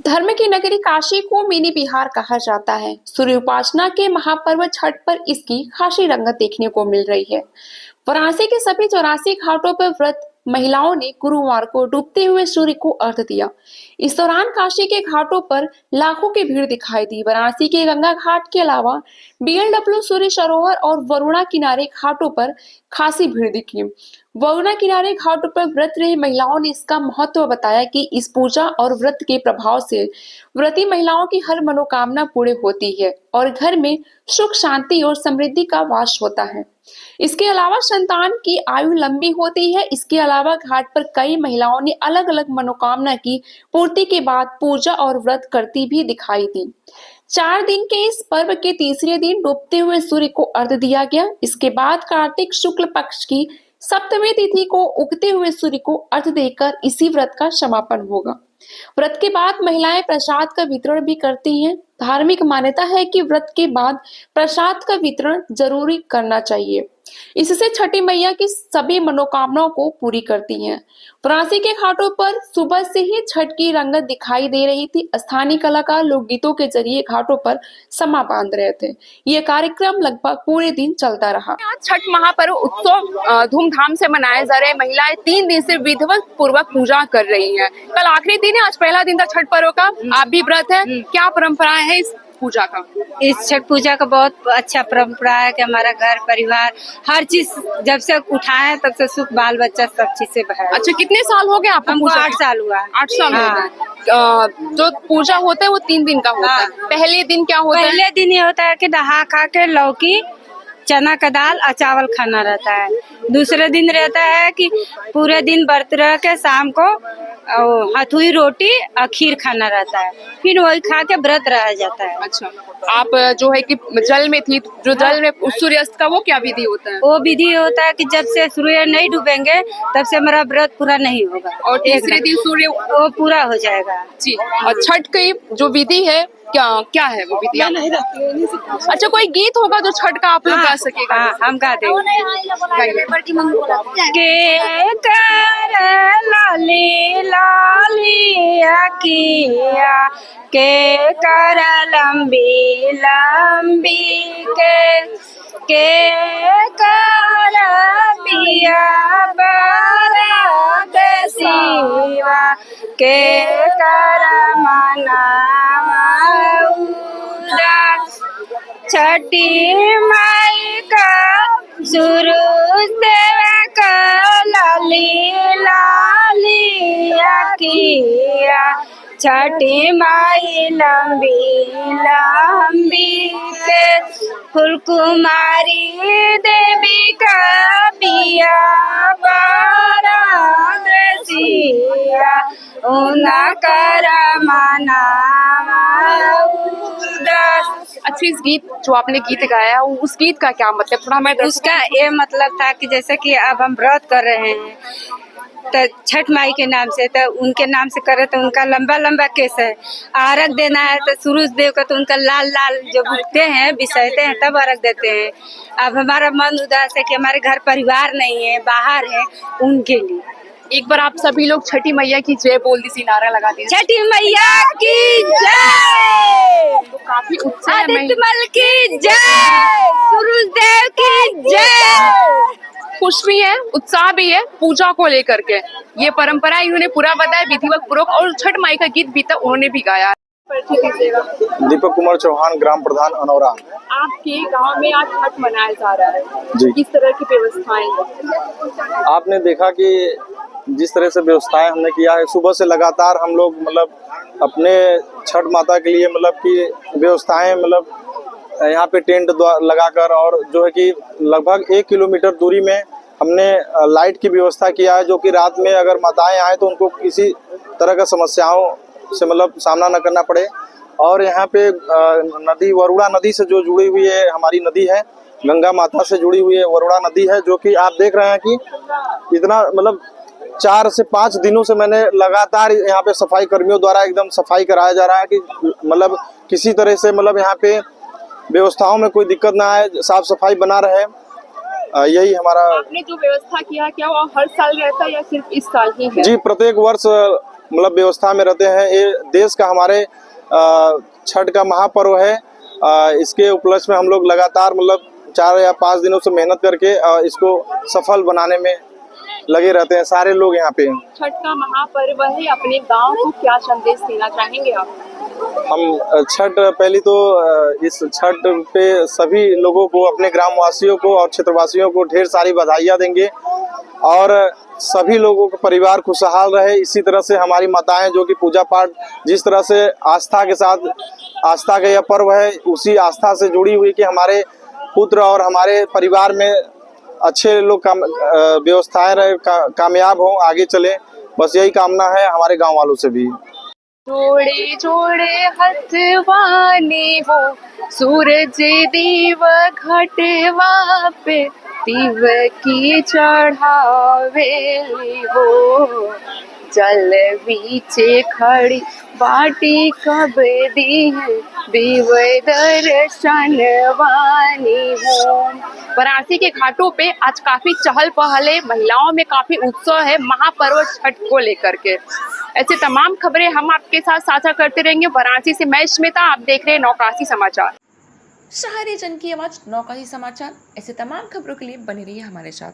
धर्म की नगरी काशी को मिनी बिहार कहा जाता है। सूर्य उपासना के महापर्व छठ पर इसकी खासी रंगत देखने को मिल रही है। वाराणसी के सभी 84 घाटों पर व्रत महिलाओं ने गुरुवार को डूबते हुए सूर्य को अर्घ्य दिया। इस दौरान काशी के घाटों पर लाखों की भीड़ दिखाई दी। वाराणसी के गंगा घाट के अलावा BLW सूर्य सरोवर और वरुणा किनारे घाटों पर खासी भीड़ दिखी। वरुणा किनारे घाटों पर व्रत रही महिलाओं ने इसका महत्व बताया कि इस पूजा और व्रत के प्रभाव से व्रती महिलाओं की हर मनोकामना पूरी होती है और घर में सुख शांति और समृद्धि का वास होता है। इसके अलावा संतान की आयु लंबी होती है। इसके अलावा घाट पर कई महिलाओं ने अलग अलग मनोकामना की पूर्ति के बाद पूजा और व्रत करती भी दिखाई दी। 4 दिन के इस पर्व के तीसरे दिन डूबते हुए सूर्य को अर्घ्य दिया गया। इसके बाद कार्तिक शुक्ल पक्ष की सप्तमी तिथि को उगते हुए सूर्य को अर्घ्य देकर इसी व्रत का समापन होगा। व्रत के बाद महिलाएं प्रसाद का वितरण भी करती हैं। धार्मिक मान्यता है कि व्रत के बाद प्रसाद का वितरण जरूरी करना चाहिए। इससे छठी मैया की सभी मनोकामनाओं को पूरी करती हैं। वाराणसी के घाटों पर सुबह से ही छठ की रंगत दिखाई दे रही थी। स्थानीय कलाकार लोकगीतों के जरिए घाटों पर समा बांध रहे थे। ये कार्यक्रम लगभग पूरे दिन चलता रहा। छठ महापर्व उत्सव धूमधाम से मनाया जा रहा है। महिलाएं 3 दिन से विधिवत पूर्वक पूजा कर रही हैं। कल आखिरी दिन है, आज पहला दिन था छठ पर्व का। आप भी व्रत है, क्या परंपराएं है इस पूजा का? इस छठ पूजा का बहुत अच्छा परंपरा है कि हमारा घर परिवार हर चीज जब से उठाए तब से सुख बाल बच्चा सब चीज से है। अच्छा, कितने साल हो गए आपको? हमको 8 साल हुआ। 8 साल हो गए। जो पूजा होता है वो 3 दिन का होता है। पहले दिन क्या होता है? पहले दिन ये होता है कि नहा खा के लौकी चना का दाल और चावल खाना रहता है। दूसरे दिन रहता है कि पूरे दिन व्रत रह के शाम को हथुई रोटी और खीर खाना रहता है, फिर वही खा के व्रत रह जाता है। अच्छा, आप जो है कि जल में थी, जो जल में सूर्यास्त का वो क्या विधि होता है? वो विधि होता है कि जब से सूर्य नहीं डूबेंगे तब से मेरा व्रत पूरा नहीं होगा और तीसरे दिन सूर्य वो पूरा हो जाएगा जी। और छठ की जो विधि है क्या है वो विधि? अच्छा, कोई गीत होगा जो छठ का आप लोग गा सकेगा? हाँ, हम गा देंगे। लाली लाली अकिया के कर लंबी लंबी के कर बिया बारात शिवा के कर मनावा उदास छठी माई का सुरुज देव का लाली लाली अकिया छठी माई लंबी लंबी के फुलकुमारी देवी का बिया बारात शिवा उना कर मनावा उदास। अच्छा, इस गीत जो आपने गीत गाया उस गीत का क्या मतलब? थोड़ा मैं उसका ये मतलब था कि जैसे कि अब हम व्रत कर रहे हैं तो छठ माई के नाम से, तो उनके नाम से करे तो उनका लंबा लंबा केस है। अर्घ देना है तो सूरज देव का तो उनका लाल लाल जो उगते हैं बिसरते हैं तब अर्घ देते हैं। अब हमारा मन उदास है कि हमारे घर परिवार नहीं है, बाहर है, उनके लिए एक बार आप सभी लोग छठी मैया की जय बोल दी, नारा लगा दीजिए। छठी मैया की जय, तो काफी उत्साह की जय, सूरज देव की जय। खुश भी है, उत्साह भी है पूजा को लेकर के। ये परंपरा इन्होंने पूरा बताया विधिवत पूर्वक, और छठ माई का गीत भी था उन्होंने भी गाया। दीपक कुमार चौहान, ग्राम प्रधान अनौरा। आपके गांव में आज छठ मनाया जा रहा है जी, किस तरह की व्यवस्थाएं? आपने देखा कि जिस तरह से व्यवस्थाएं हमने किया है, सुबह से लगातार हम लोग मतलब अपने छठ माता के लिए मतलब कि व्यवस्थाएं मतलब यहाँ पे टेंट लगाकर, और जो है कि लगभग 1 किलोमीटर दूरी में हमने लाइट की व्यवस्था किया है, जो कि रात में अगर माताएं आए तो उनको किसी तरह का समस्याओं से मतलब सामना न करना पड़े। और यहाँ पे नदी वरुणा नदी से जो जुड़ी हुई है, हमारी नदी है, गंगा माता से जुड़ी हुई है वरुणा नदी है, जो कि आप देख रहे हैं कि इतना मतलब 4 से 5 दिनों से मैंने लगातार यहाँ पे सफाई कर्मियों द्वारा एकदम सफाई कराया जा रहा है कि मतलब किसी तरह से मतलब यहाँ पे व्यवस्थाओं में कोई दिक्कत ना आए, साफ सफाई बना रहे। यही हमारा। आपने जो व्यवस्था किया क्या वो हर साल रहता है या सिर्फ इस साल ही है? जी, प्रत्येक वर्ष मतलब व्यवस्था में रहते हैं। ये देश का हमारे छठ का महापर्व है। इसके उपलक्ष्य में हम लोग लगातार मतलब 4 या 5 दिनों से मेहनत करके इसको सफल बनाने में लगे रहते हैं सारे लोग यहाँ पे। छठ का महापर्व है, अपने गांव को क्या संदेश देना चाहेंगे आप? हम छठ पहली तो इस छठ पे सभी लोगों को, अपने ग्रामवासियों को और क्षेत्रवासियों को ढेर सारी बधाइयाँ देंगे और सभी लोगों का परिवार खुशहाल रहे। इसी तरह से हमारी माताएं जो कि पूजा पाठ जिस तरह से आस्था के साथ, आस्था का यह पर्व है, उसी आस्था से जुड़ी हुई कि हमारे पुत्र और हमारे परिवार में अच्छे लोग व्यवस्थाएं रहे, कामयाब हों, आगे चले, बस यही कामना है हमारे गांव वालों से भी। जोड़े जोड़े हथवाने हो, सूरज देव घटवा पे तिव की चढ़ावे हो, जल बीचे खड़ी बाटी कब दी देव दर्शन वानी हो। वाराणसी के घाटों पे आज काफी चहल पहल है, महिलाओं में काफी उत्साह है महापर्व छठ को लेकर के। ऐसे तमाम खबरें हम आपके साथ साझा करते रहेंगे। वाराणसी से मैं स्मिता, आप देख रहे हैं नौकासी समाचार। शहरी जन की आवाज नौकासी समाचार। ऐसे तमाम खबरों के लिए बने रहिए हमारे साथ।